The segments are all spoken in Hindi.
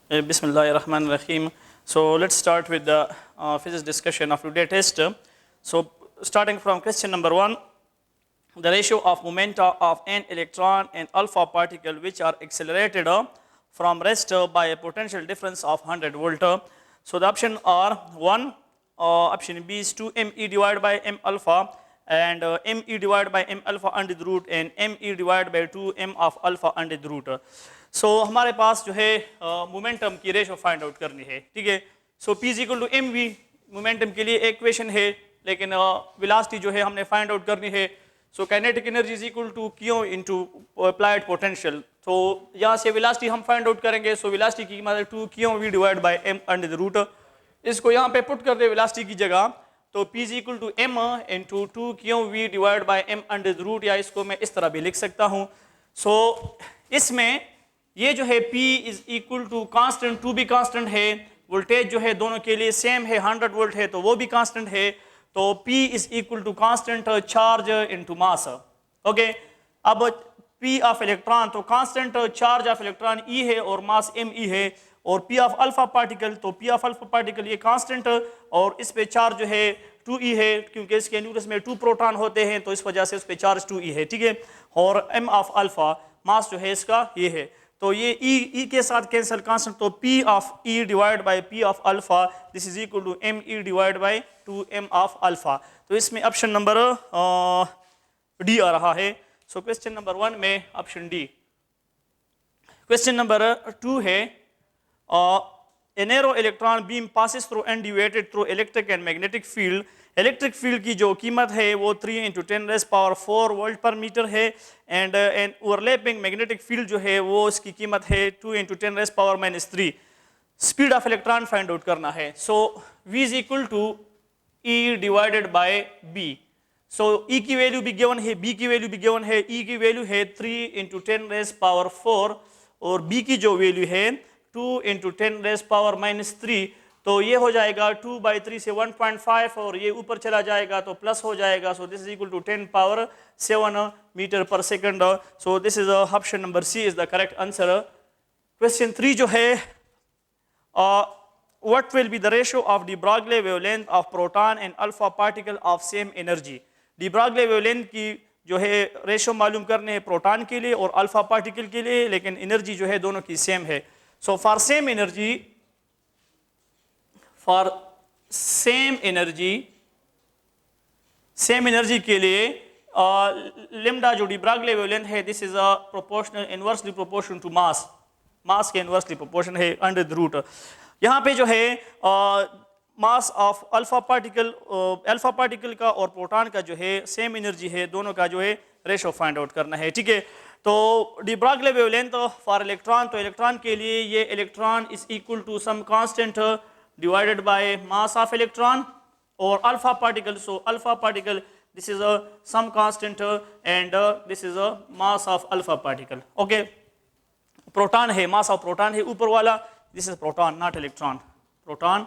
Bismillahirrahmanirrahim. So let's start with the physics discussion of today test. So starting from question number 1, the ratio of momenta of an electron and alpha particle which are accelerated from rest by a potential difference of 100 volt. So the option are 1, option B is 2 me divided by m alpha, and me divided by m alpha under the root and me divided by 2 m of alpha under the root. सो हमारे पास जो है मोमेंटम की रेशो फाइंड आउट करनी है, ठीक है. So P is equal to m v momentum के लिए इक्वेशन है, लेकिन वेलोसिटी जो है हमने फाइंड आउट करनी है. So kinetic energy is equal to q into applied potential. तो यहाँ से वेलोसिटी हम फाइंड आउट करेंगे. सो वेलोसिटी की कीमत है 2 q v divide by m under the root. इसको यहाँ पे पुट कर दे वेलोसिटी की जगह, तो P is equal to m into 2 q v divide by m under the root, या इसको मैं इस तरह भी लिख सकता हूँ. सो इसमें ये जो है P is equal to constant, 2 भी कांस्टेंट है, वोल्टेज जो है दोनों के लिए सेम है, 100 वोल्ट है तो वो भी कांस्टेंट है. तो P is equal to constant charge into mass. Okay, अब P ऑफ इलेक्ट्रॉन, तो constant charge of electron E है और मास me है. और P ऑफ अल्फा पार्टिकल, तो P ऑफ अल्फा पार्टिकल ये कांस्टेंट और इस पे चार्ज जो है 2e है, क्योंकि इसके न्यूक्लियस में 2 प्रोटॉन होते हैं तो इस वजह से उस पे चार्ज 2e है, ठीक है. और m ऑफ अल्फा मास जो है इसका ये है, तो ये E के साथ कैंसिल कांस्टेंट, तो P of E divide by P of alpha, this is equal to ME divide by 2m of alpha. तो इसमें ऑप्शन नंबर डी आ रहा है. सो क्वेश्चन नंबर 1 में ऑप्शन डी. क्वेश्चन नंबर 2 है, a narrow electron beam passes through and deviated through electric and magnetic field. Electric field की जो कीमत है वो 3 × 10⁻⁴ वोल्ट पर मीटर है, and an overlapping magnetic field जो है वो इसकी कीमत है 2 × 10⁻⁻³ speed of electron find out करना है. So V is equal to E divided by B. So E की वैल्यू भी गिवन है, B की वैल्यू भी गिवन है. E की वैल्यू है 3 × 10⁻⁴ और B की जो वैल्यू है 2 × 10⁻⁻3. तो ये हो जाएगा 2/3 से 1.5 और ये ऊपर चला जाएगा तो प्लस हो जाएगा. So this is equal to 10⁻⁷ metre per second. So this is option number C is the correct answer. Question 3 जो है, what will be the ratio of de Broglie wavelength of proton and alpha particle of same energy. De Broglie wavelength की जो है रेशियो मालूम करने है प्रोटॉन के लिए और अल्फा पार्टिकल के लिए, लेकिन एनर्जी जो है दोनों की सेम है. सो फॉर सेम एनर्जी के लिए लिम्डा जो डी ब्रॉगली वेवलेंथ है, this is a proportional inversely proportion to mass के इनवर्सली प्रोपोर्शन है अंडर द रूट. यहाँ पे जो है मास ऑफ अल्फा पार्टिकल का और प्रोटॉन का जो है सेम एनर्जी है, दोनों का जो है रेशो फाइंड आउट करना है, ठीक है. तो de Broglie wavelength for electron, तो इलेक्ट्रॉन के लिए ये electron is equal to some constant divided by mass of electron, or alpha particle, so alpha particle this is a some constant and this is a mass of alpha particle. Okay, proton है, mass of proton है ऊपर वाला, this is proton not electron, proton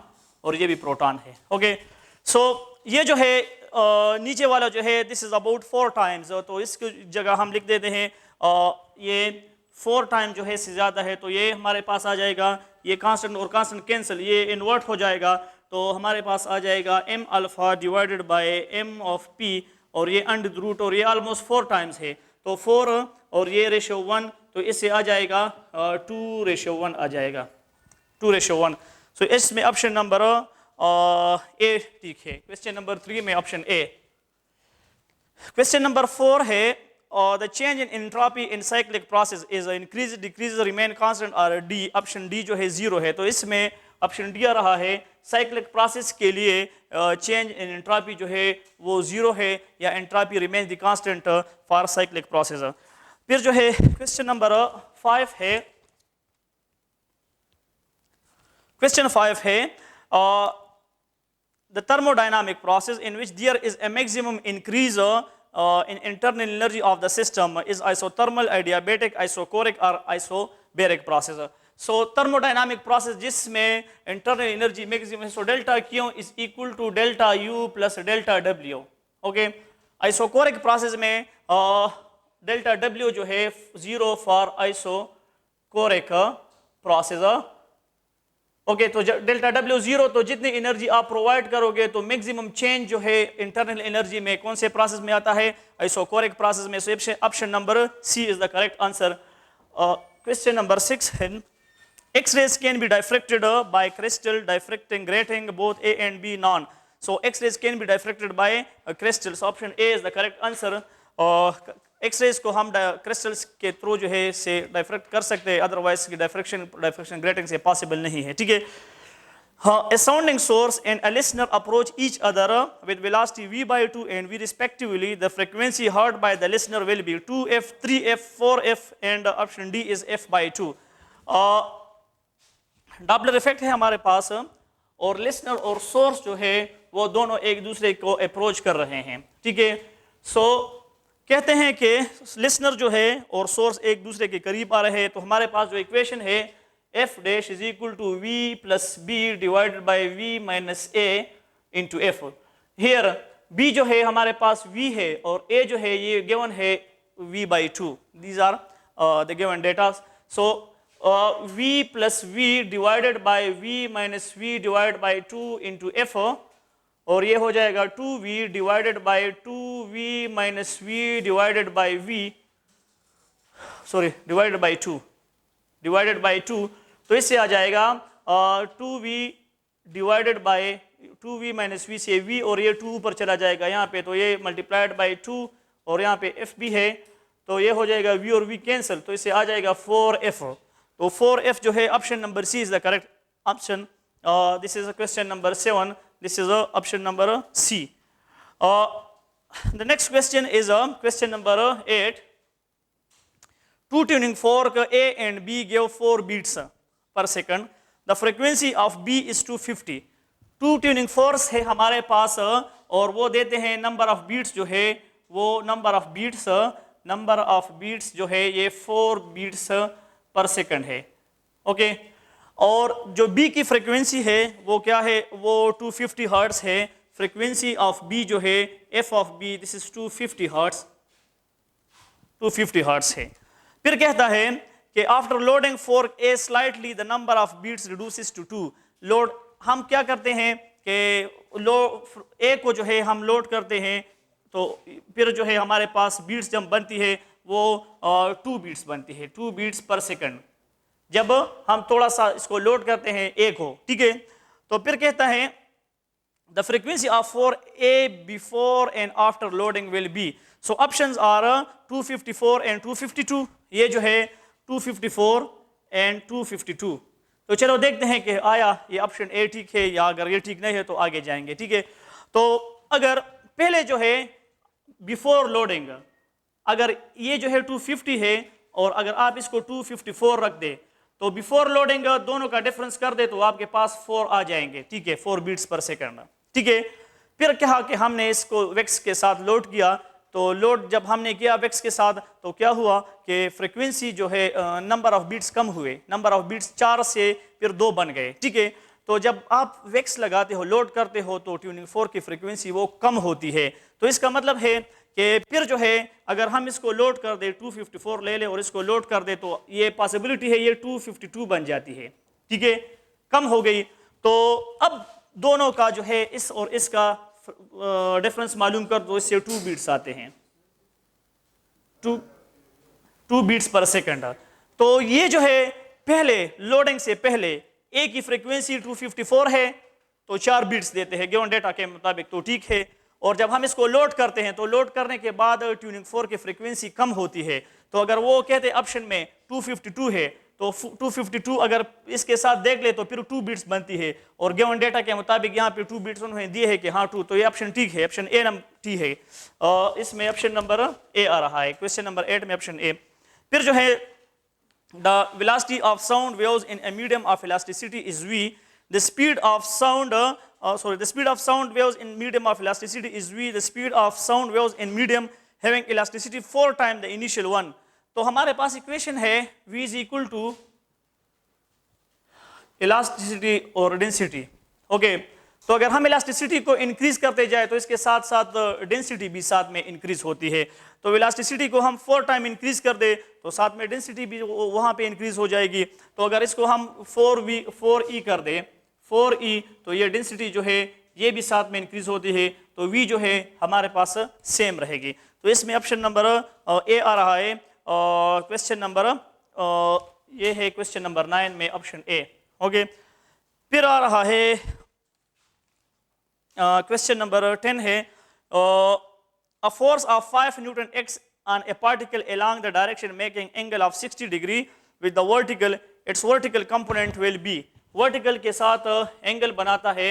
और ये भी proton है. Okay, so ये जो है नीचे वाला जो है this is about 4 times, तो इसकी जगह हम लिख देते हैं ये 4 टाइम जो है से ज़्यादा है, तो ये हमारे पास आ जाएगा, ये कांस्टेंट और कांस्टेंट कैंसिल, ये इन्वर्ट हो जाएगा, तो हमारे पास आ जाएगा m alpha divided by m of p, और ये अंडर द रूट, और ये ऑलमोस्ट 4 टाइम्स है, तो 4 और ये रेशियो 1, तो इससे आ जाएगा 2:1 आ जाएगा, 2:1. सो इसमें ऑप्शन नंबर ए ठीक है. क्वेश्चन नंबर 3 में ऑप्शन ए. क्वेश्चन नंबर 4 है, the change in entropy in cyclic process is increase, decrease, remain constant और D. ऑप्शन डी जो है 0 है, तो इसमें ऑप्शन डी आ रहा है साइक्लिक प्रोसेस के लिए चेंज इन एंट्रोपी जो है वो 0 है, या entropy remains the constant for cyclic process. फिर जो है क्वेश्चन नंबर 5 है, क्वेश्चन 5 है the thermodynamic process in which there is a maximum increase in internal energy of the system is isothermal, adiabatic, isochoric or isobaric process. So thermodynamic process जिसमें internal energy maximum है, so delta Q is equal to delta U plus delta W. Okay, isochoric process में delta W जो है 0 for isochoric process ओके तो डेल्टा डब्ल्यू जीरो, तो जितनी एनर्जी आप प्रोवाइड करोगे तो मैक्सिमम चेंज जो है इंटरनल एनर्जी में कौन से प्रोसेस में आता है, आइसोकोरिक प्रोसेस में। So option number C is the correct answer. Question number 6 है, X-rays can be diffracted by crystal diffracting grating, both A and B non. So X-rays can be diffracted by crystals. So option A is the correct answer. X-rays को हम crystals के थ्रू जो है से diffract कर सकते हैं, otherwise की diffraction grating से possible नहीं है, ठीक है। A sounding source and a listener approach each other with velocity v by 2 and v respectively. The frequency heard by the listener will be 2f, 3f, 4f, and option D is f by 2. Doppler effect है हमारे पास, और लिसनर और सोर्स जो है वो दोनों एक दूसरे को अप्रोच कर रहे हैं, ठीक है। सो कहते हैं कि लिसनर जो है और सोर्स एक दूसरे के करीब आ रहे हैं, तो हमारे पास जो इक्वेशन है f dash is equal to v plus b divided by v minus a into f. Here b जो है हमारे पास वी है और ए जो है ये गिवन है v by 2। These are the given data. So v plus v divided by v minus v divided by 2 into f, और ये हो जाएगा 2v divided by 2v minus v divided by v, divided by 2, divided by 2, तो इससे आ जाएगा 2v divided by 2v minus v से v, और ये 2 ऊपर चला जाएगा यहाँ पे, तो ये multiplied by 2, और यहाँ पे f भी है, तो ये हो जाएगा v और v कैंसिल, तो इससे आ जाएगा 4f। तो 4f जो है option number C is the correct option. This is question number 7, this is option number C. The next question is question number 8। Two tuning fork A and B give 4 beats per second. The frequency of B is 250. Two tuning forks है हमारे पास, और वो देते हैं नंबर ऑफ बीट्स जो है वो नंबर ऑफ बीट्स जो है ये 4 बीट्स पर सेकंड है, ओके। और जो बी की फ्रीक्वेंसी है वो क्या है, वो 250 हर्ट्ज है। फ्रीक्वेंसी ऑफ बी जो है f of b, this is 250 hertz है। फिर कहता है कि after loading fork A slightly the number of beats reduces to 2। Load हम क्या करते हैं कि ए को जो है हम लोड करते हैं, तो फिर जो है हमारे पास बीट्स जब बनती है वो 2 बीट्स बनती है, 2 बीट्स पर सेकंड। जब हम थोड़ा सा इसको लोड करते हैं ए को, ठीक है, तो फिर कहता है the frequency of fork A before and after loading will be. So options are 254 and 252। ये जो है 254 एंड 252। तो चलो देखते हैं कि आया ये ऑप्शन ए ठीक है या अगर ये ठीक नहीं है तो आगे जाएंगे, ठीक है। तो अगर पहले जो है बिफोर लोडिंग, अगर ये जो है 250 है और अगर आप इसको 254 रख दे तो बिफोर लोडिंग दोनों का डिफरेंस कर दे तो आपके पास 4 आ जाएंगे, ठीक है, 4 बीट्स पर सेकंड, ठीक है। फिर क्या कि हमने इसको वेक्स के साथ लोड किया, तो लोड जब हमने किया वेक्स के साथ तो क्या हुआ कि फ्रीक्वेंसी जो है नंबर ऑफ बीट्स कम हुए, नंबर ऑफ बीट्स 4 से फिर 2 बन गए, ठीक है। तो जब आप वेक्स लगाते हो, लोड करते हो, तो ट्यूनिंग फोर्क की फ्रीक्वेंसी वो कम होती है। तो इसका मतलब है कि फिर जो है अगर हम इसको लोड कर दे 254 ले ले और इसको लोड कर दे तो ये पॉसिबिलिटी है ये 252 बन जाती है, ठीक है, कम हो गई। तो अब दोनों का जो है इस और इसका डिफरेंस मालूम कर दो, इससे 2 बीट्स आते हैं, 2 बीट्स पर सेकंड। तो ये जो है पहले लोडिंग से पहले ए की फ्रीक्वेंसी 254 है तो 4 बीट्स देते हैं गिवन डेटा के मुताबिक, तो ठीक है। और जब हम इसको लोड करते हैं तो लोड करने के बाद ट्यूनिंग फोर्क की फ्रीक्वेंसी कम होती है। तो अगर वो कहते हैं ऑप्शन में 252 है तो 252 अगर इसके साथ देख ले तो फिर 2 बीट्स बनती है, और गिवन डेटा के मुताबिक यहाँ पे 2 बीट्स उन्होंने दिए है कि हाँ 2, तो ये ऑप्शन ठीक है, ऑप्शन ए टी है। इसमें ऑप्शन नंबर ए आ रहा है, क्वेश्चन नंबर 8 में ऑप्शन ए। फिर जो है the velocity of sound waves in a medium of elasticity is v। The speed of sound waves in medium of elasticity is v. The speed of sound waves in medium having elasticity 4 times the initial one. तो हमारे पास इक्वेशन है v is equal to elasticity और density, okay. तो अगर हम इलास्टिसिटी को इंक्रीज करते जाए तो इसके साथ साथ डेंसिटी भी साथ में इंक्रीज होती है। तो इलास्टिसिटी को हम 4 टाइम इंक्रीज कर दे तो साथ में डेंसिटी भी वहां पे इंक्रीज हो जाएगी। तो अगर इसको हम 4e कर दे 4e, तो ये डेंसिटी जो है ये भी साथ में इंक्रीज होती है, तो v जो है हमारे पास सेम रहेगी। तो इसमें ऑप्शन नंबर ए आ रहा है। क्वेश्चन नंबर ये है क्वेश्चन नंबर 9 में ऑप्शन ए। ओके, फिर आ रहा है क्वेश्चन नंबर 10 है a force of 5 Newton acts on a particle along the direction making angle of 60 degree with the vertical, its vertical component will be, vertical के साथ एंगल बनाता है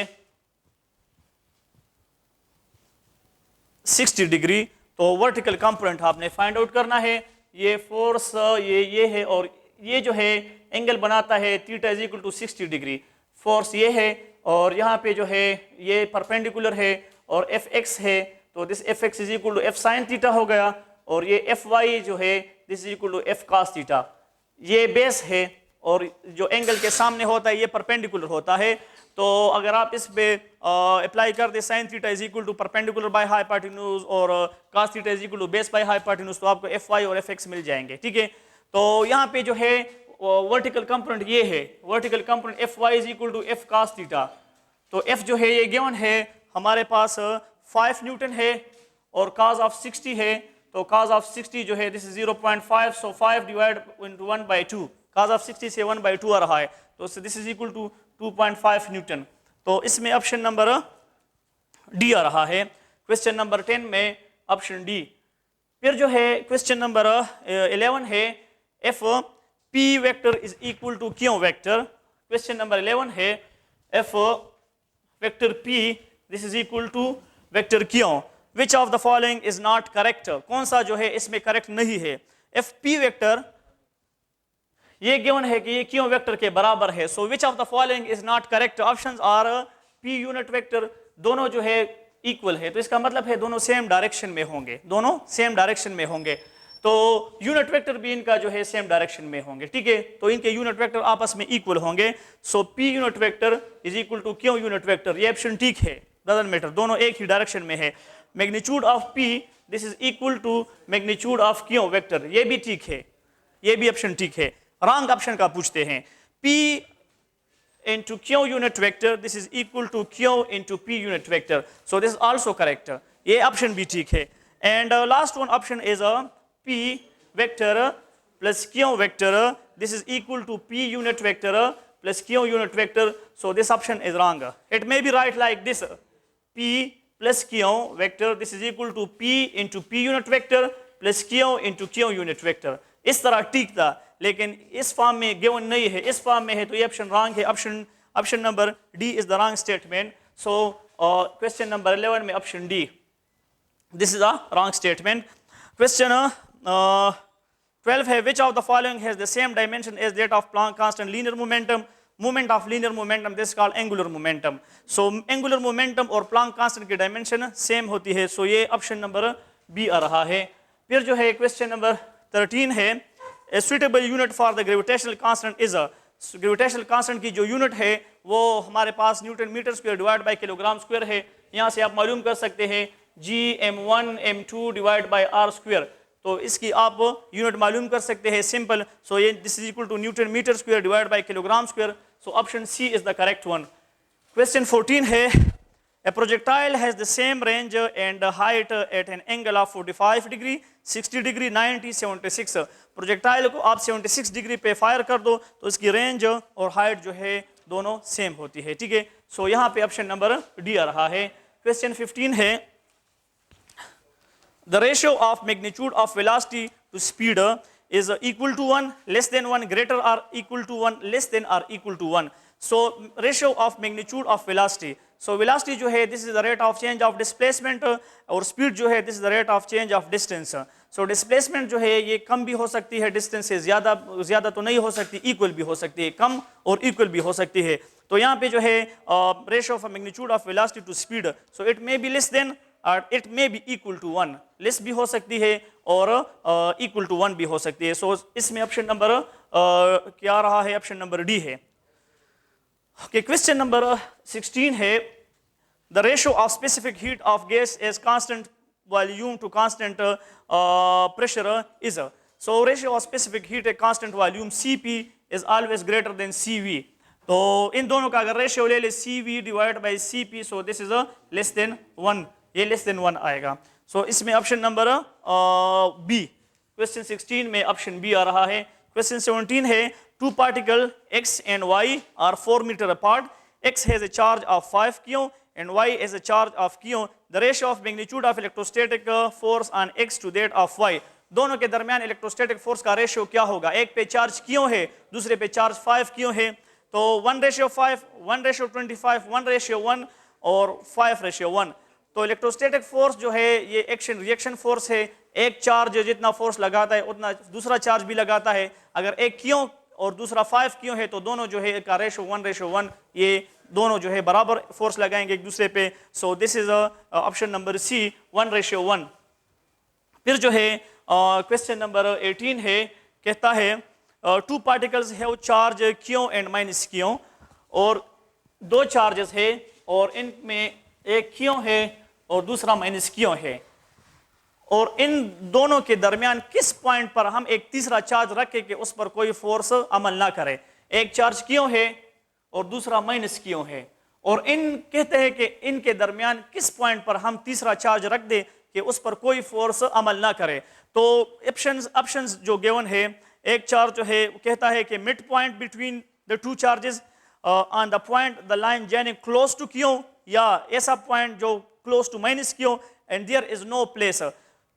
60 डिग्री, तो वर्टिकल कंपोनेंट आपने फाइंड आउट करना है। ये फोर्स ये है और ये जो है एंगल बनाता है theta is equal to 60 degree. Force ये है और यहाँ पे जो है ये परपेंडिकुलर है और एफ एक्स है, तो this f x is equal to f sine theta हो गया, और ये एफ वाई जो है this is equal to f cos theta. ये बेस है और जो एंगल के सामने होता है ये परपेंडिकुलर होता है। तो अगर आप इस पे अप्लाई कर दे sine theta is equal to perpendicular by hypotenuse और cos theta is equal to base by hypotenuse, तो आपको एफ वाई और एफ एक्स मिल जाएंगे। ठीक है, तो यहाँ पे जो है वर्टिकल कंपोनेंट ये है, vertical component f y is equal to f cos theta. तो एफ जो है ये गिवन है हमारे पास 5 न्यूटन है और cos ऑफ 60 है, तो cos ऑफ 60 जो है this is 0.5, so 5 divide into 1/2, cos of 60 से 1/2 आ रहा है, तो this is equal to 2.5 newton. तो इसमें ऑप्शन नंबर डी आ रहा है। क्वेश्चन नंबर 10 में ऑप्शन डी। फिर जो है क्वेश्चन नंबर 11 है F P vector is equal to Q vector. Question number 11 है F vector P this is equal to vector Q, which of the following is not correct, कौन सा जो है इसमें करेक्ट नहीं है। एफ पी वेक्टर ये गिवन है कि ये क्यू वेक्टर के बराबर है, so which of the following is not correct. Options are P unit vector, दोनों जो है इक्वल है, तो इसका मतलब है दोनों सेम डायरेक्शन में होंगे, दोनों सेम डायरेक्शन में होंगे, तो यूनिट वेक्टर भी इनका जो है सेम डायरेक्शन में होंगे। ठीक है, तो इनके यूनिट वेक्टर आपस में इक्वल होंगे, so P unit vector is equal to Q unit vector. ये ऑप्शन ठीक है, डजंट मैटर, दोनों एक ही डायरेक्शन में है। Magnitude of p this is equal to magnitude of q vector, ये भी ठीक है, ये भी ऑप्शन ठीक है। रॉन्ग ऑप्शन का पूछते हैं, P into Q unit vector this is equal to Q into P unit vector, so this is also correct, ये ऑप्शन भी ठीक है। and last one option is a P vector plus Q vector this is equal to P unit vector plus Q unit vector, so this option is wrong. It may be right like this, P plus Q vector this is equal to P into P unit vector plus Q into Q unit vector, इस तरह ठीक था, लेकिन इस फॉर्म में गिवन नहीं है, इस फॉर्म में है, तो ये ऑप्शन रॉन्ग है। Option number D is the wrong statement. So question number 11 में option D this is the wrong statement. Question 12 है which of the following has the same dimension as that of Planck constant linear momentum, moment of linear momentum this called angular momentum. So angular momentum और प्लैंक कांस्टेंट की डायमेंशन सेम होती है, सो ये ऑप्शन नंबर बी आ रहा है। फिर जो है क्वेश्चन नंबर 13 है A suitable unit for the gravitational constant is a, gravitational constant की जो यूनिट है वो हमारे पास newton metre square divide by kilogram square है। यहाँ से आप मालूम कर सकते हैं Gm1 m2 divide by r square, तो इसकी आप यूनिट मालूम कर सकते हैं सिंपल। सो ये this is equal to newton metre square divide by kilogram square, so option C is the correct one. Question 14 है A projectile has the same range and height at an angle of 45 degree, 60 degree, 90, 76। Projectile को आप 76 डिग्री पे फायर कर दो तो इसकी रेंज और हाइट जो है दोनों सेम होती है। ठीक है, सो यहाँ पे ऑप्शन नंबर डी आ रहा है। क्वेश्चन 15 है the ratio of magnitude of velocity to speed is equal to 1, less than 1, greater or equal to 1, less than or equal to 1। So ratio of magnitude of velocity, so velocity जो है this is the rate of change of displacement और स्पीड जो है this is the rate of change of distance. So displacement जो है ये कम भी हो सकती है, डिस्टेंस से ज़्यादा तो नहीं हो सकती, इक्वल भी हो सकती है, कम और इक्वल भी हो सकती है। तो यहाँ पे जो है ratio of magnitude of velocity to speed, so it may be less than और it may be equal to 1, less भी हो सकती है और इक्वल टू 1 भी हो सकती है। सो इसमें ऑप्शन नंबर क्या रहा है, ऑप्शन नंबर डी है। ओके, क्वेश्चन नंबर 16 है the ratio of specific heat of gas as constant volume to constant pressure is so ratio of specific heat at constant volume Cp is always greater than Cv. तो इन दोनों का अगर रेशियो ले ले Cv divide by Cp, so this is less than 1, ये लेस देन 1 आएगा. सो इसमें ऑप्शन नंबर बी, क्वेश्चन 16 में ऑप्शन बी आ रहा है. क्वेश्चन 17 है, two particle x and y are 4 meter apart. X has a charge of 5 q and y has a charge of q. The ratio of magnitude of electrostatic force on x to that of y. दोनों के दरमियान इलेक्ट्रोस्टैटिक फोर्स का रेशियो क्या होगा? एक पे चार्ज क्यों है, दूसरे पे चार्ज 5 क्यों है. तो 1:5, 1:25, 1:1 और 5:1. तो इलेक्ट्रोस्टैटिक फोर्स जो है ये एक्शन रिएक्शन फोर्स है. एक चार्ज जितना फोर्स लगाता है उतना दूसरा चार्ज भी लगाता है. अगर एक क्यों और दूसरा 5 क्यों है तो दोनों जो है का रेशियो 1:1, ये दोनों जो है बराबर फोर्स लगाएंगे एक दूसरे पे. So this is option number C, 1:1. फिर जो है क्वेश्चन नंबर 18 है, कहता है टू पार्टिकल्स हैव चार्ज क्यों एंड माइनस क्यों, और दो चार्जेस है और इनमें एक क्यों है और दूसरा माइनस क्यों है, और इन दोनों के दरमियान किस पॉइंट पर हम एक तीसरा चार्ज रखें कि उस पर कोई फोर्स अमल ना करे. एक चार्ज क्यों है और दूसरा माइनस क्यों है, और इन कहते हैं कि इनके दरमियान किस पॉइंट पर हम तीसरा चार्ज रख दें कि उस पर कोई फोर्स अमल ना करे. तो ऑप्शंस जो गिवन है, एक चार्ज जो है कहता है कि mid point between the two charges on the point the line joining close to q, या ऐसा पॉइंट जो close to minus q, and there is no place.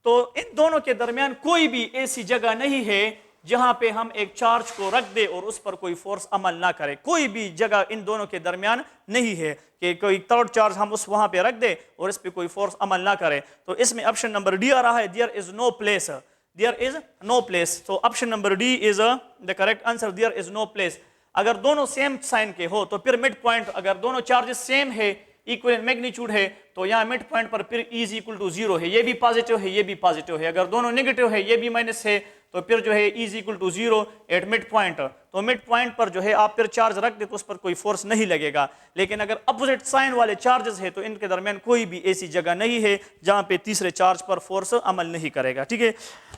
तो इन दोनों के दरमियान कोई भी ऐसी जगह नहीं है जहां पे हम एक चार्ज को रख दे और उस पर कोई फोर्स अमल ना करे. कोई भी जगह इन दोनों के दरमियान नहीं है कि कोई थर्ड चार्ज हम उस वहां पे रख दे और इस पे कोई फोर्स अमल ना करे. तो इसमें ऑप्शन नंबर डी आ रहा है, there is no place. There is no place. तो option number D is the correct answer, there is no place. अगर दोनों सेम साइन के हो तो फिर मिड पॉइंट, अगर दोनों चार्जेस सेम है, इक्वल मैग्नीट्यूड है, तो यहाँ मिड पॉइंट पर फिर E इज इक्वल टू 0 है. ये भी पॉजिटिव है, ये भी पॉजिटिव है. अगर दोनों नेगेटिव है, ये भी माइनस है, तो फिर जो है E is equal to 0 at mid point. तो मिड पॉइंट पर जो है आप फिर चार्ज रख दे तो उस पर कोई फोर्स नहीं लगेगा. लेकिन अगर अपोजिट साइन वाले चार्जेस है तो इनके दरमियान कोई भी ऐसी जगह नहीं है जहां पे तीसरे चार्ज पर फोर्स अमल नहीं करेगा. ठीक है.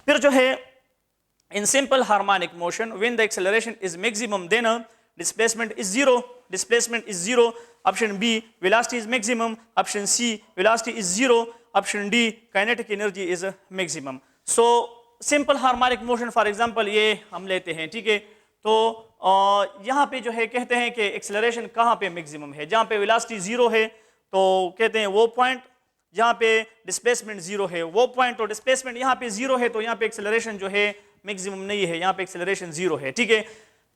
फिर जो है in simple harmonic motion when the acceleration is maximum then displacement is 0. Displacement is 0. Option B, velocity is maximum. Option C, velocity is 0. Option D, kinetic energy is maximum. So simple harmonic motion for example ये हम लेते हैं. ठीक है. तो यहाँ पे जो है कहते हैं कि एक्सेलरेशन कहाँ पे मैक्सिमम है, जहाँ पे वेलोसिटी 0 है तो कहते हैं वो पॉइंट, जहाँ पे डिस्प्लेसमेंट 0 है वो पॉइंट. तो डिस्प्लेसमेंट यहाँ पे 0 है तो यहाँ पे एक्सेलरेशन जो है मैक्सिमम नहीं है, यहाँ पे एक्सेलरेशन 0 है. ठीक है.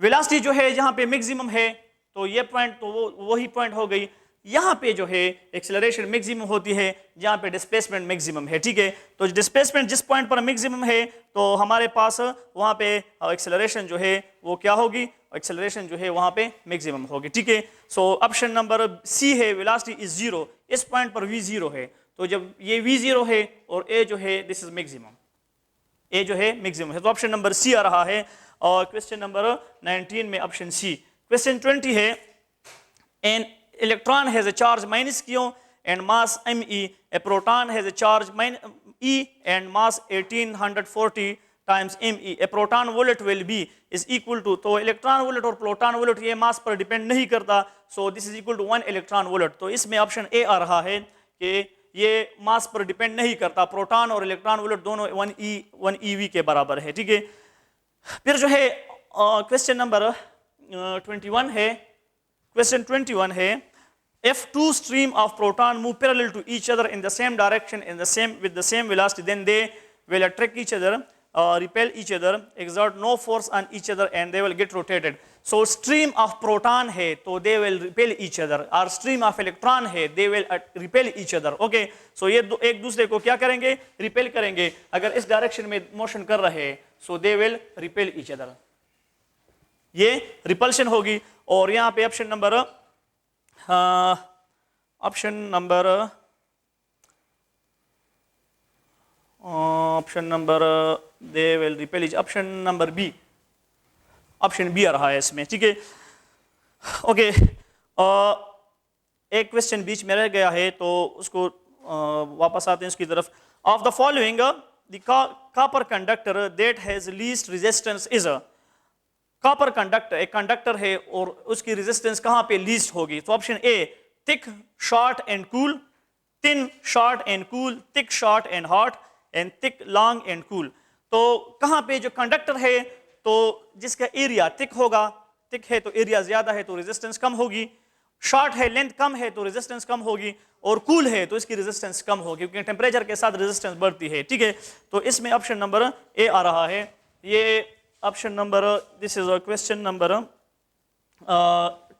वेलोसिटी जो है जहाँ पे मैक्सिमम है तो ये पॉइंट तो वही पॉइंट हो गई. यहाँ पे जो है एक्सेलरेशन मैक्सिमम होती है जहाँ पे डिस्प्लेसमेंट मैक्सिमम है. ठीक है. तो डिस्प्लेसमेंट जिस पॉइंट पर मैक्सिमम है तो हमारे पास वहाँ पे एक्सेलरेशन जो है वो क्या होगी, एक्सेलरेशन जो है वहाँ पे मैक्सिमम होगी. ठीक है. सो ऑप्शन नंबर सी है, वेलोसिटी इज 0. इस पॉइंट पर V0 है, तो जब ये V0 है और A जो है दिस इज मैक्सिमम, A जो है मैक्सिमम है, तो ऑप्शन नंबर सी आ रहा है. और क्वेश्चन नंबर 19 में ऑप्शन सी. क्वेश्चन 20 है, an electron has a charge minus q and mass me. A proton has a charge E and mass 1840 times me. A proton volt will be is equal to, तो इलेक्ट्रॉन वोलेट और प्रोटॉन वोलेट ये मास पर डिपेंड नहीं करता, so this is equal to 1 electron volt. तो इसमें ऑप्शन ए आ रहा है कि ये मास पर डिपेंड नहीं करता, प्रोटॉन और इलेक्ट्रॉन वोलेट दोनों 1 eV के बराबर है. ठीक है. फिर जो है क्वेश्चन नंबर 21 है. क्वेश्चन 21 है, if two stream of proton move parallel to each other in the same direction with the same velocity, then they will attract each other, repel each other, exert no force on each other and they will get rotated. So stream of proton है तो they will repel each other, और stream of electron है they will repel each other. Okay, so ये एक दूसरे को क्या करेंगे, रिपेल करेंगे. अगर इस डायरेक्शन में मोशन कर रहे हैं so they will repel each other, ये रिपल्शन होगी. और यहाँ पे option number they will repel each, option number B, option B आ रहा है इसमें. ठीक है. ओके. एक क्वेश्चन बीच में रह गया है तो उसको वापस आते हैं उसकी तरफ. Of the following the copper conductor that has least resistance is a. Copper conductor एक कंडक्टर है और उसकी रेजिस्टेंस कहां पे लीस्ट होगी? तो option A thick short and cool, thin short and cool, thick short and hot and thick long and cool. तो कहां पे जो कंडक्टर है तो जिसका एरिया थिक होगा, थिक है तो एरिया ज्यादा है तो रेजिस्टेंस कम होगी, शॉर्ट है लेंथ कम है तो रेजिस्टेंस कम होगी, और कूल है तो इसकी रेजिस्टेंस कम होगी क्योंकि टेम्परेचर के साथ रेजिस्टेंस बढ़ती है. ठीक है, तो इसमें ऑप्शन नंबर ए आ रहा है. ये option number, this is question number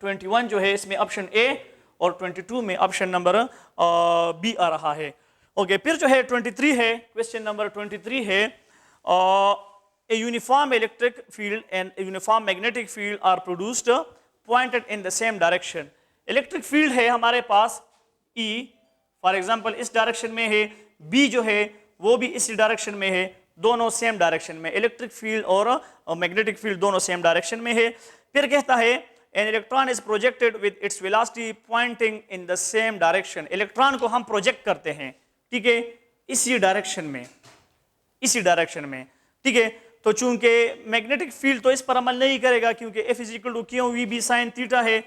21 जो है इसमें ऑप्शन ए, और 22 में ऑप्शन नंबर बी आ रहा है. ओके, फिर जो है 23 है, क्वेश्चन नंबर 23 है a uniform electric field and a uniform magnetic field are produced pointed in the same direction. Electric field है हमारे पास E, फॉर एग्जांपल इस डायरेक्शन में है, B जो है वो भी इसी डायरेक्शन में है, दोनों सेम डायरेक्शन में. इलेक्ट्रिक फील्ड और मैग्नेटिक फील्ड दोनों सेम डायरेक्शन में है. फिर कहता है an electron is projected with its velocity pointing in the same direction. Electron को हम प्रोजेक्ट करते हैं, ठीक है, इसी डायरेक्शन में, इसी डायरेक्शन में. ठीक है, तो चूंकि मैग्नेटिक फील्ड तो इस पर अमल नहीं करेगा क्योंकि F is equal to q v b sine theta है,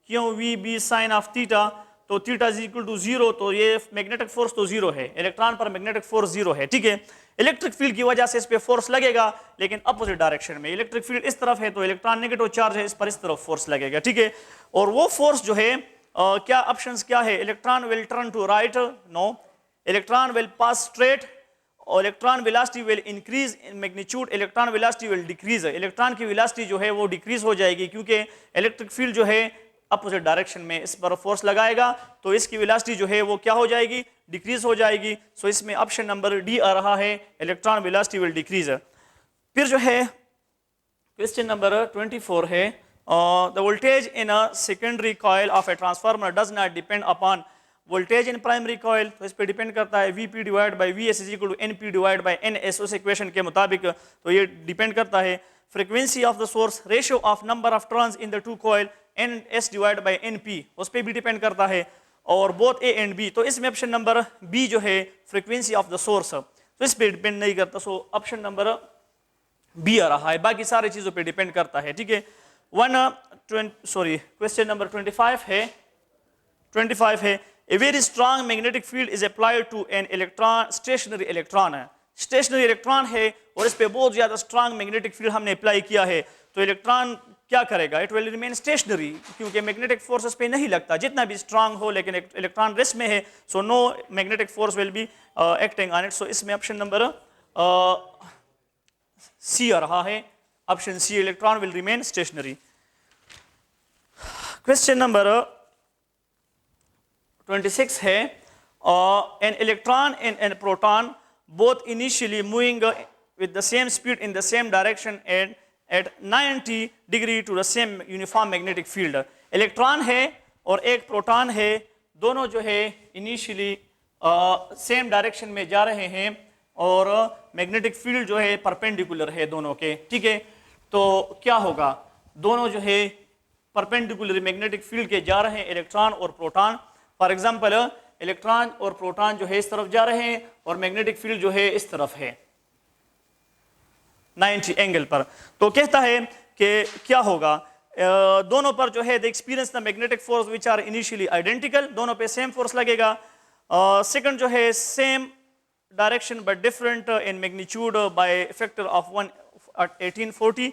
q v b sine of theta, तो थीटा इज इक्वल टू 0, तो ये मैग्नेटिक फोर्स तो 0 है, इलेक्ट्रॉन पर मैग्नेटिक फोर्स 0 है. ठीक है, इलेक्ट्रिक फील्ड की वजह से इस पे फोर्स लगेगा लेकिन अपोजिट डायरेक्शन में. इलेक्ट्रिक फील्ड इस तरफ है तो इलेक्ट्रॉन नेगेटिव चार्ज है, इस पर इस तरफ फोर्स लगेगा. ठीक है, और वो फोर्स जो है क्या ऑप्शंस क्या है? Electron will turn to right, no. Electron will pass straight, और electron velocity will increase in magnitude, electron velocity will decrease. Electron की वेलोसिटी जो है वो डिक्रीज हो जाएगी क्योंकि इलेक्ट्रिक फील्ड जो है अपोजिट डायरेक्शन में इस पर फोर्स लगाएगा, तो इसकी वेलोसिटी जो है वो क्या हो जाएगी? डिक्रीज हो जाएगी. सो इसमें ऑप्शन नंबर डी आ रहा है, इलेक्ट्रॉन वेलोसिटी विल डिक्रीज. फिर जो है क्वेश्चन नंबर 24 है the voltage in a secondary coil of a transformer does not depend upon voltage in primary coil. तो इस पे डिपेंड करता है Vp divide by Vs is equal to Np divide by Ns. उस इक्वेशन के मुताबिक तो ये डिपेंड करता है. Frequency of the source, ratio of number of turns in the two coil, Ns divide by Np, उस पर भी डिपेंड करता है, और बोथ A एंड B. तो इसमें ऑप्शन नंबर बी जो है फ्रीक्वेंसी ऑफ द सोर्स, तो इस पर डिपेंड नहीं करता. सो ऑप्शन नंबर बी आ रहा है, बाकी सारी चीज़ों पे डिपेंड करता है. ठीक है, क्वेश्चन नंबर 25 है. 25 है a very strong magnetic field is applied to an electron, stationary electron है, स्टेशनरी इलेक्ट्रॉन है और इस पे बहुत ज्यादा स्ट्रांग मैग्नेटिक फील्ड हमने अप्लाई किया है. तो इलेक्ट्रॉन क्या करेगा? इट विल रिमेन स्टेशनरी क्योंकि मैग्नेटिक फोर्स इस पे नहीं लगता जितना भी स्ट्रांग हो, लेकिन इलेक्ट्रॉन रेस्ट में है, so no magnetic force will be acting on it. So इसमें ऑप्शन नंबर सी आ रहा है, option C, electron will remain stationary. Question number 26 है an electron and a proton both initially moving with the same speed in the same direction and at 90 degree to the same uniform magnetic field. Electron है और एक प्रोटॉन है, दोनों जो है इनिशियली सेम डायरेक्शन में जा रहे हैं और मैग्नेटिक फील्ड जो है परपेंडिकुलर है दोनों के. ठीक है, तो क्या होगा? दोनों जो है परपेंडिकुलर मैग्नेटिक फील्ड के जा रहे हैं, इलेक्ट्रॉन और प्रोटॉन. फॉर एग्जाम्पल इलेक्ट्रॉन और प्रोटॉन जो है इस तरफ जा रहे हैं और मैग्नेटिक फील्ड जो है इस तरफ है 90 एंगल पर. तो कहता है कि क्या होगा? दोनों पर जो है the experience the magnetic force which are initially identical, दोनों पे सेम फोर्स लगेगा. सेकंड जो है same direction but different in magnitude by factor of 1840.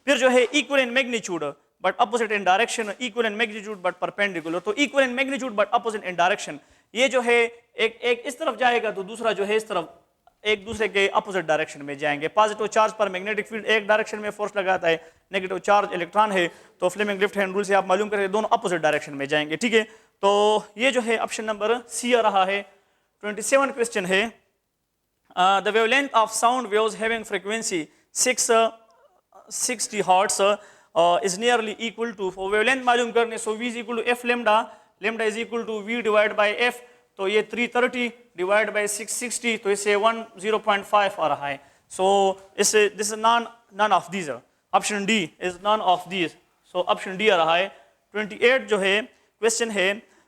फिर जो है equal in magnitude but opposite in direction, equal in magnitude but perpendicular. तो equal in magnitude but opposite in direction, ये जो है एक इस तरफ जाएगा तो दूसरा जो है इस तरफ, एक दूसरे के अपोजिट डायरेक्शन में जाएंगे. पॉजिटिव चार्ज पर मैग्नेटिक फील्ड एक डायरेक्शन में फोर्स लगाता है, नेगेटिव चार्ज इलेक्ट्रॉन है, तो फ्लेमिंग लेफ्ट हैंड रूल से आप मालूम करेंगे दोनों अपोजिट डायरेक्शन में जाएंगे. ठीक है, तो ये जो है ऑप्शन नंबर सी आ रहा है. 27 क्वेश्चन है the wavelength of sound waves having frequency 660 hertz is nearly equal to, for wavelength मालूम करने, so v is equal to f lambda, lambda is equal to v divided by f, तो ये 330 divided by 660, तो इसे 0.5 आ रहा है. so इसे this is none of these, option D is none of these, so option D आ रहा है. 28 जो है क्वेश्चन है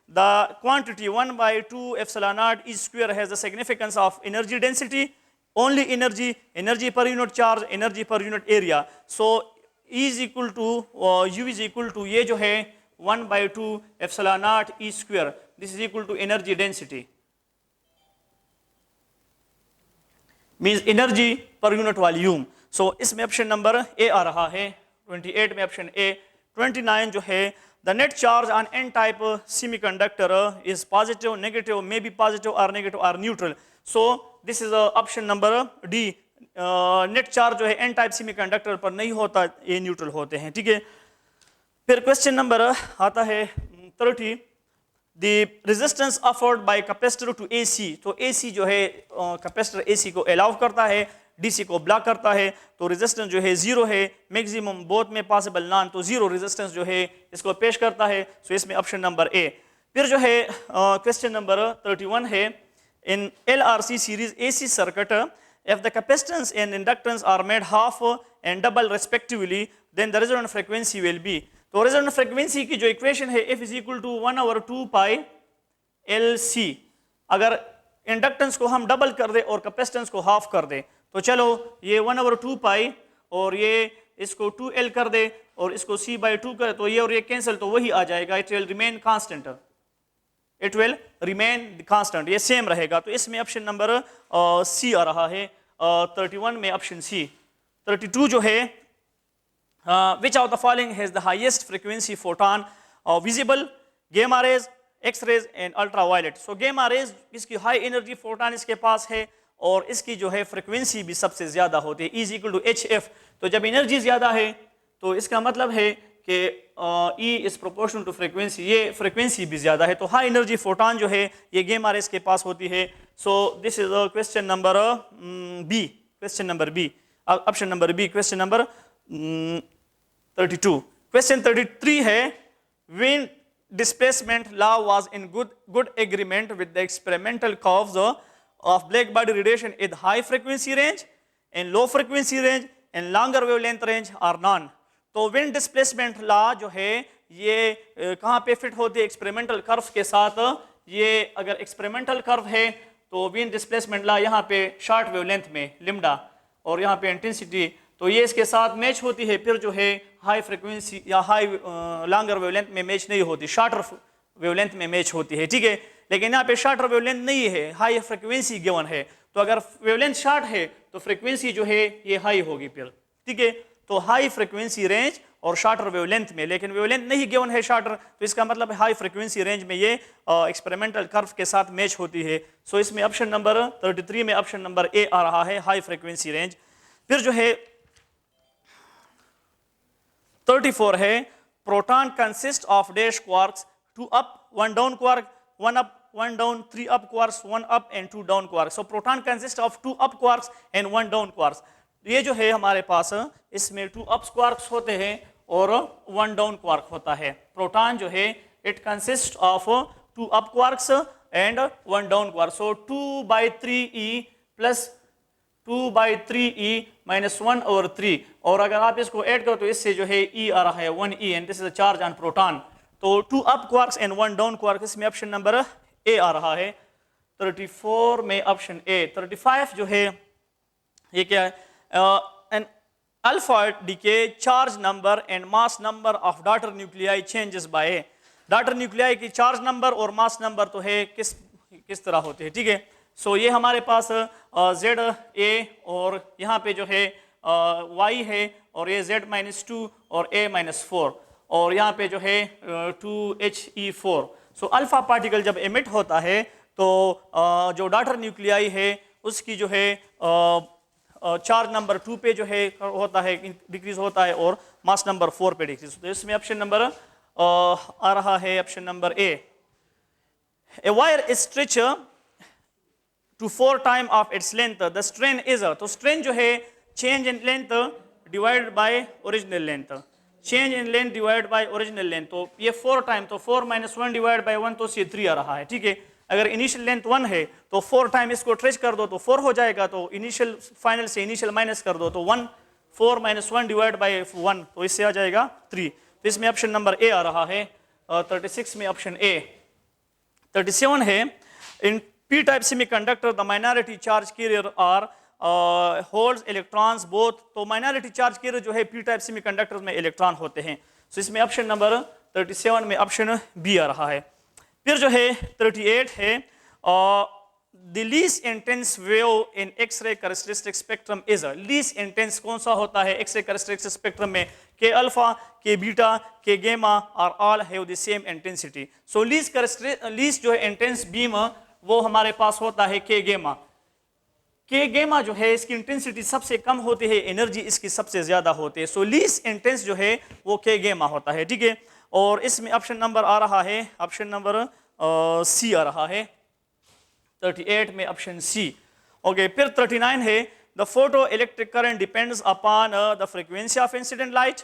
the quantity 1 by 2 epsilon naught E square has the significance of energy density, only energy, energy per unit charge, energy per unit area. So E is equal to U is equal to ये जो है 1 by 2 epsilon naught E square. This is equal to energy density. Means energy per unit volume. So इसमें ऑप्शन नंबर ए आ रहा है 28 में ऑप्शन ए. 29 जो है the net charge on n type semiconductor is positive, negative, maybe positive or negative or neutral. So this is option number D. Net charge जो है एन टाइप सेमीकंडक्टर पर नहीं होता, ये न्यूट्रल होते हैं. ठीक है. फिर क्वेश्चन नंबर आता है 30. The resistance offered by capacitor to AC. तो एसी जो है कैपेसिटर एसी को अलाउ करता है, डीसी को ब्लॉक करता है. तो रेजिस्टेंस जो है जीरो है, मैक्सिमम बोथ में पॉसिबल नॉन, तो जीरो रेजिस्टेंस जो है इसको पेश करता है. सो इसमें ऑप्शन नंबर ए. फिर जो है क्वेश्चन नंबर 31 है. इन LRC series AC circuit, if the capacitance and inductance are made half and double respectively, then the resonant frequency will be. तो resonant frequency की जो इक्वेशन है F is equal to 1/2 pi LC. अगर इंडक्टेंस को हम डबल कर दे और कैपेसिटेंस को हाफ कर दे, तो चलो ये 1/2 pi और ये इसको 2L कर दे और इसको C/2 करे, तो ये और ये कैंसिल, तो वही आ जाएगा. It will remain constant, it will remain constant, ये सेम रहेगा. तो इसमें ऑप्शन नंबर सी आ रहा है 31 में ऑप्शन सी. 32 जो है which of the following has the highest frequency photon visible, gamma rays, X rays and ultraviolet. So gamma rays इसकी हाई एनर्जी फोटोन इसके पास है और इसकी जो है फ्रीक्वेंसी भी सबसे ज्यादा होती है, इज इक्वल टू HF. तो जब एनर्जी ज्यादा है तो इसका मतलब है कि E is proportional to frequency, ये फ्रीक्वेंसी भी ज्यादा है. तो हाई एनर्जी फोटोन जो है ये गामा रेज के पास होती है. So this is question number B. Question number B, option number B, question number 32. Question 33 है. When displacement law was in good agreement with the experimental curves of black body radiation in high frequency range and low frequency range and longer wavelength range or none. तो wind displacement law जो है ये कहाँ पे फिट होती है? एक्सपेरिमेंटल कर्व के साथ. ये अगर एक्सपेरिमेंटल कर्व है तो विंड डिस्प्लेसमेंट लॉ यहाँ पे शॉर्ट वेवलेंथ में लिम्डा और यहाँ पे इंटेंसिटी, तो ये इसके साथ मैच होती है. फिर जो है हाई फ्रीक्वेंसी या हाई लॉन्गर वेवलेंथ में मैच नहीं होती, शॉर्टर वेवलेंथ में मैच होती है. ठीक है. लेकिन यहाँ पे शॉर्टर वेवलेंथ नहीं है, हाई फ्रीक्वेंसी गिवन है. तो अगर वेवलेंथ शॉर्ट है तो फ्रीक्वेंसी जो है ये हाई होगी फिर. ठीक है. तो हाई फ्रीक्वेंसी रेंज और शॉर्टर वेवलेंथ में, लेकिन वेवलेंथ नहीं गिवन है शॉर्टर, तो इसका मतलब हाई फ्रीक्वेंसी रेंज में ये एक्सपेरिमेंटल कर्व के साथ मैच होती है. सो इसमें ऑप्शन नंबर 33 में ऑप्शन नंबर ए आ रहा है, हाई फ्रीक्वेंसी रेंज. फिर जो है 34 है. Proton consist of dash quarks, 2 up 1 down quark, 1 up 1 down, 3 up quarks, 1 up and 2 down quarks. So proton consists of 2 up quarks and 1 down quarks. ये जो है हमारे पास इसमें 2 up quarks होते हैं और 1 down quark होता है. प्रोटॉन जो है it consists of 2 up quarks and 1 down quark. So 2/3e plus 2/3e minus 1/3. और अगर आप इसको ऐड करो तो इससे जो है e आ रहा है 1e and this is the charge on proton. तो 2 up quarks and 1 down quark, इसमें ऑप्शन नंबर ए आ रहा है. 34 में ऑप्शन ए. 35 जो है ये क्या है? An alpha decay charge number and mass number of daughter nuclei changes by. Daughter nuclei की चार्ज नंबर और मास नंबर तो है किस तरह होते हैं. ठीक है. सो ये हमारे पास Z A और यहाँ पे जो है Y है और ये Z-2 और A-4 और यहाँ पे जो है 2He4. सो अल्फा पार्टिकल जब एमिट होता है तो जो डॉटर न्यूक्लियाई है उसकी जो है चार्ज नंबर 2 पे जो है होता है डिक्रीज होता है और मास नंबर 4 पे डिक्रीज. तो इसमें ऑप्शन नंबर आ रहा है option number A. A wire is stretch to 4 time of its length, the strain is, तो स्ट्रेन जो है change in length divided by original length, change in length divide by original length. तो ये 4 टाइम, तो 4 - 1 डिवाइड बाय 1 तो ये 3 आ रहा है. ठीक है. अगर इनिशियल लेंथ 1 है तो 4 टाइम इसको ट्रेस कर दो तो 4 हो जाएगा. तो इनिशियल फाइनल से इनिशियल माइनस कर दो तो 1, 4 - 1 डिवाइड बाय 1 तो इससे आ जाएगा 3. तो इसमें ऑप्शन नंबर ए आ रहा है 36 में ऑप्शन ए. 37 है, in p type semiconductor the minority charge carrier are holds electrons both. तो माइनॉरिटी चार्ज कैरियर जो है p टाइप सेमीकंडक्टर्स में इलेक्ट्रॉन होते हैं। तो इसमें ऑप्शन नंबर 37 में ऑप्शन बी आ रहा है। फिर जो है 38 है, the least intense wave in X ray characteristic spectrum is, least intense कौन सा होता है एक्सरे कैरेक्टरिस्टिक स्पेक्ट्रम में? के अल्फा, के beta, K gamma are all have the same intensity. So least जो है इंटेंस बीम वो हमारे पास होता है के गेमा। के गेमा जो है इसकी इंटेंसिटी सबसे कम होती है, एनर्जी इसकी सबसे ज्यादा होती है। सो लीस्ट इंटेंस जो है वो के गेमा होता है, ठीक है। और इसमें ऑप्शन नंबर आ रहा है, ऑप्शन नंबर सी आ रहा है 38 में ऑप्शन सी। ओके, फिर 39 है, the photo electric current depends upon the frequency of incident light,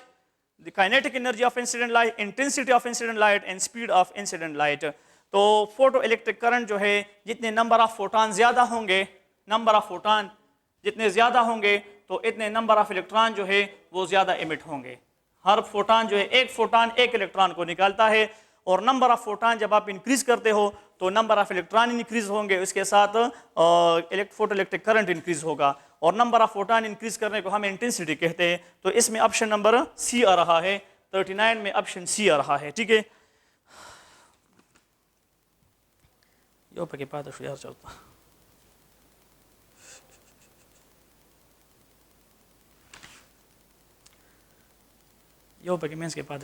the kinetic energy of incident light, intensity of incident light and speed of incident light. तो फोटो इलेक्ट्रिक करंट जो है, जितने नंबर ऑफ फोटॉन ज्यादा होंगे, नंबर ऑफ फोटॉन जितने ज्यादा होंगे तो इतने नंबर ऑफ इलेक्ट्रॉन जो है वो ज्यादा इमिट होंगे। हर फोटॉन जो है, एक फोटॉन एक इलेक्ट्रॉन को निकालता है, और नंबर ऑफ फोटॉन जब आप इंक्रीज करते हो तो नंबर ऑफ इलेक्ट्रॉन इंक्रीज होंगे, उसके साथ फोटो इलेक्ट्रिक करंट इंक्रीज होगा, और नंबर ऑफ फोटॉन इंक्रीज करने को हम इंटेंसिटी कहते हैं। तो इसमें ऑप्शन नंबर सी आ रहा है, 39 में ऑप्शन सी आ रहा है, ठीक है। यो पे पाद यार चलता यो पे मेंस के पाद